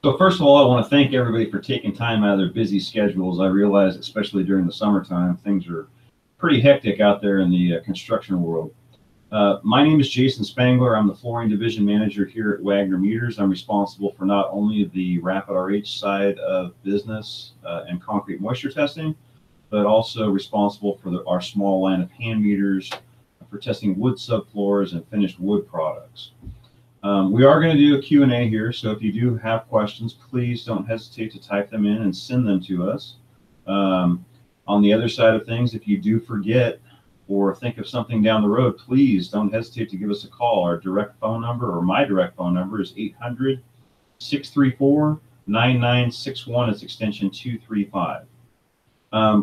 So first of all, I want to thank everybody for taking time out of their busy schedules. I realize, especially during the summertime, things are pretty hectic out there in the construction world. My name is Jason Spangler. I'm the flooring division manager here at Wagner Meters. I'm responsible for not only the Rapid RH side of business and concrete moisture testing, but also responsible for our small line of hand meters for testing wood subfloors and finished wood products. We are going to do a Q&A here, so if you do have questions, please don't hesitate to type them in and send them to us. On the other side of things, if you do forget or think of something down the road, please don't hesitate to give us a call. Our direct phone number, or my direct phone number, is 800-634-9961. It's extension 235.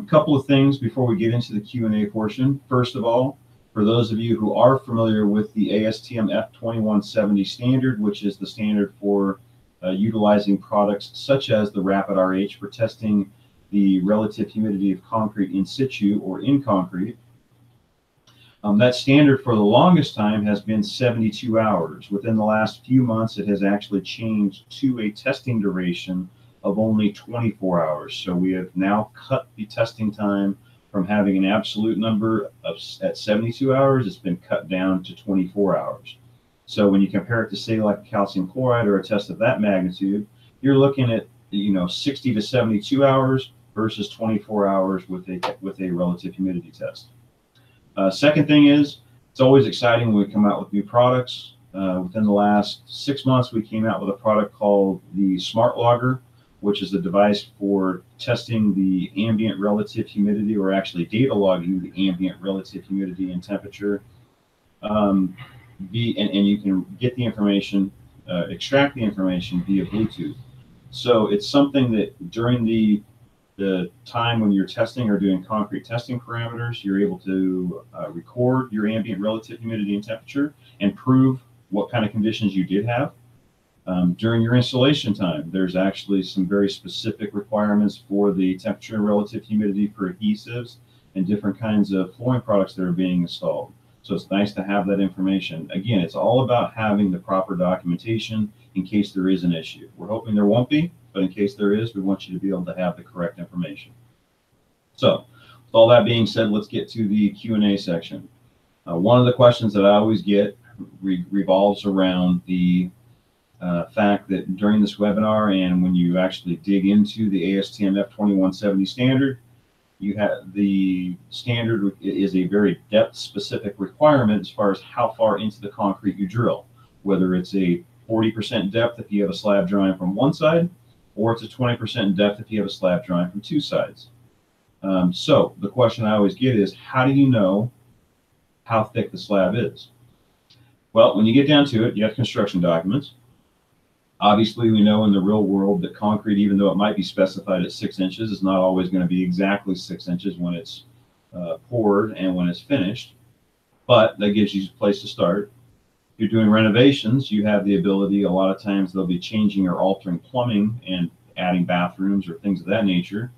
Couple of things before we get into the Q&A portion. First of all, for those of you who are familiar with the ASTM F2170 standard, which is the standard for utilizing products such as the Rapid RH for testing the relative humidity of concrete in situ or in concrete, that standard for the longest time has been 72 hours. Within the last few months, it has actually changed to a testing duration of only 24 hours. So we have now cut the testing time from having an absolute number of at 72 hours. It's been cut down to 24 hours. So when you compare it to, say, like calcium chloride or a test of that magnitude, you're looking at 60 to 72 hours versus 24 hours with a relative humidity test. Second thing is, it's always exciting when we come out with new products. Within the last 6 months, we came out with a product called the Smart Logger, which is a device for testing the ambient relative humidity, or actually data logging the ambient relative humidity and temperature. And you can get the information, extract the information via Bluetooth. So it's something that during the time when you're testing or doing concrete testing parameters, you're able to record your ambient relative humidity and temperature and prove what kind of conditions you did have. During your installation time, there's actually some very specific requirements for the temperature and relative humidity for adhesives and different kinds of flooring products that are being installed. So it's nice to have that information. Again, it's all about having the proper documentation in case there is an issue. We're hoping there won't be, but in case there is, we want you to be able to have the correct information. So with all that being said, let's get to the Q&A section. One of the questions that I always get revolves around the fact that during this webinar, and when you actually dig into the ASTM F2170 standard, you have the standard is a very depth-specific requirement as far as how far into the concrete you drill, whether it's a 40% depth if you have a slab drawing from one side, or it's a 20% depth if you have a slab drawing from two sides. So the question I always get is, how do you know how thick the slab is? Well, when you get down to it, you have construction documents. Obviously, we know in the real world that concrete, even though it might be specified at 6 inches, is not always going to be exactly 6 inches when it's poured and when it's finished. But that gives you a place to start. If you're doing renovations, you have the ability, a lot of times they'll be changing or altering plumbing and adding bathrooms or things of that nature.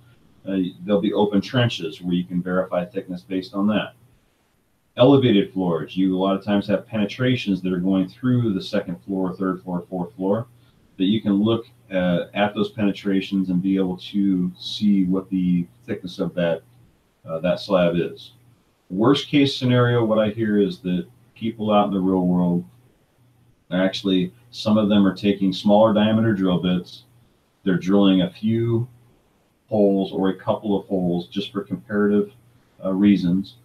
There'll be open trenches where you can verify thickness based on that. Elevated floors, you a lot of times have penetrations that are going through the second floor, third floor, fourth floor, that you can look at those penetrations and be able to see what the thickness of that slab is. Worst case scenario, what I hear is that people out in the real world are actually, some of them are taking smaller diameter drill bits. They're drilling a few holes or a couple of holes just for comparative reasons.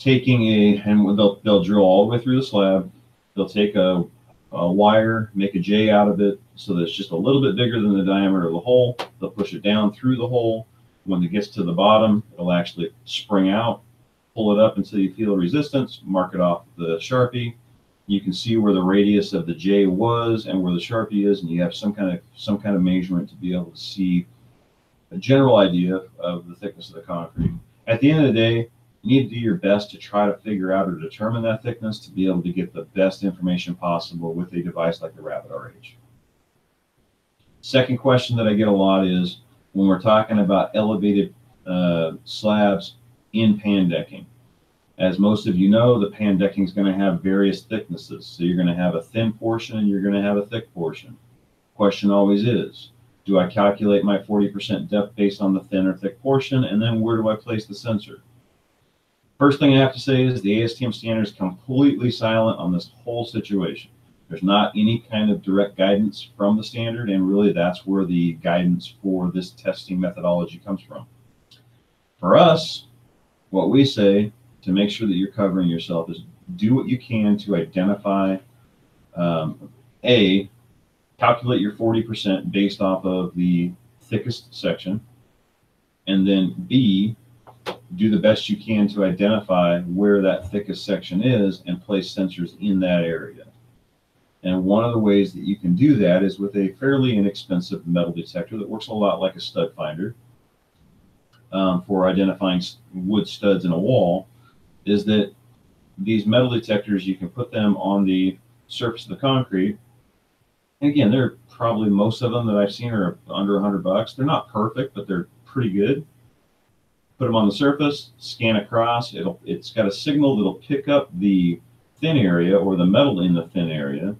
And they'll drill all the way through the slab. They'll take a wire, make a J out of it so that it's just a little bit bigger than the diameter of the hole. They'll push it down through the hole. When it gets to the bottom, it'll actually spring out. Pull it up until you feel resistance. Mark it off with the Sharpie. You can see where the radius of the J was and where the Sharpie is, and you have some kind of measurement to be able to see a general idea of the thickness of the concrete. At the end of the day, you need to do your best to try to figure out or determine that thickness to be able to get the best information possible with a device like the Rapid RH. Second question that I get a lot is when we're talking about elevated slabs in pan decking. As most of you know, the pan decking is going to have various thicknesses. So you're going to have a thin portion and you're going to have a thick portion. Question always is, do I calculate my 40% depth based on the thin or thick portion? And then where do I place the sensor? First thing I have to say is the ASTM standard is completely silent on this whole situation. There's not any kind of direct guidance from the standard, and really that's where the guidance for this testing methodology comes from. For us, what we say to make sure that you're covering yourself is do what you can to identify, A, calculate your 40% based off of the thickest section, and then B, do the best you can to identify where that thickest section is and place sensors in that area. And one of the ways that you can do that is with a fairly inexpensive metal detector that works a lot like a stud finder for identifying wood studs in a wall, is that these metal detectors, you can put them on the surface of the concrete. And again, they're probably, most of them that I've seen are under $100. They're not perfect, but they're pretty good. Put them on the surface, scan across. It's got a signal that'll pick up the thin area or the metal in the thin area.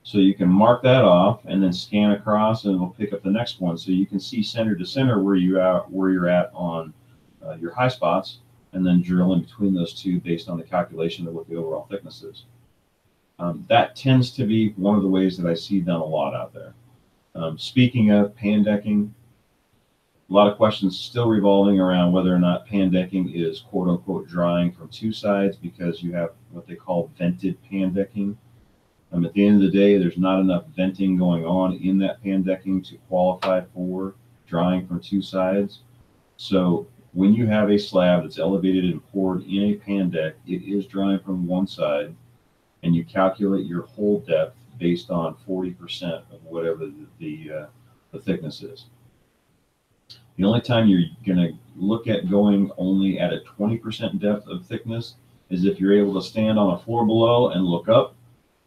So you can mark that off and then scan across, and it'll pick up the next one. So you can see center to center where you're at on your high spots, and then drill in between those two based on the calculation of what the overall thickness is. That tends to be one of the ways that I see done a lot out there. Speaking of pan decking, a lot of questions still revolving around whether or not pan decking is quote unquote drying from two sides because you have what they call vented pan decking. At the end of the day, there's not enough venting going on in that pan decking to qualify for drying from two sides. So when you have a slab that's elevated and poured in a pan deck, it is drying from one side, and you calculate your hole depth based on 40% of whatever the thickness is. The only time you're going to look at going only at a 20% depth of thickness is if you're able to stand on a floor below and look up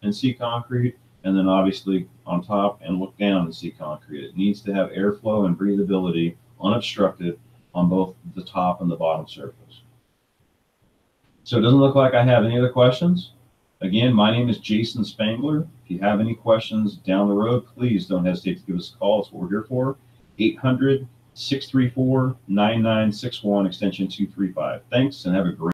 and see concrete, and then obviously on top and look down and see concrete. It needs to have airflow and breathability unobstructed on both the top and the bottom surface. So it doesn't look like I have any other questions. Again, my name is Jason Spangler. If you have any questions down the road, please don't hesitate to give us a call. That's what we're here for. 800-634-9961, extension 235. Thanks, and have a great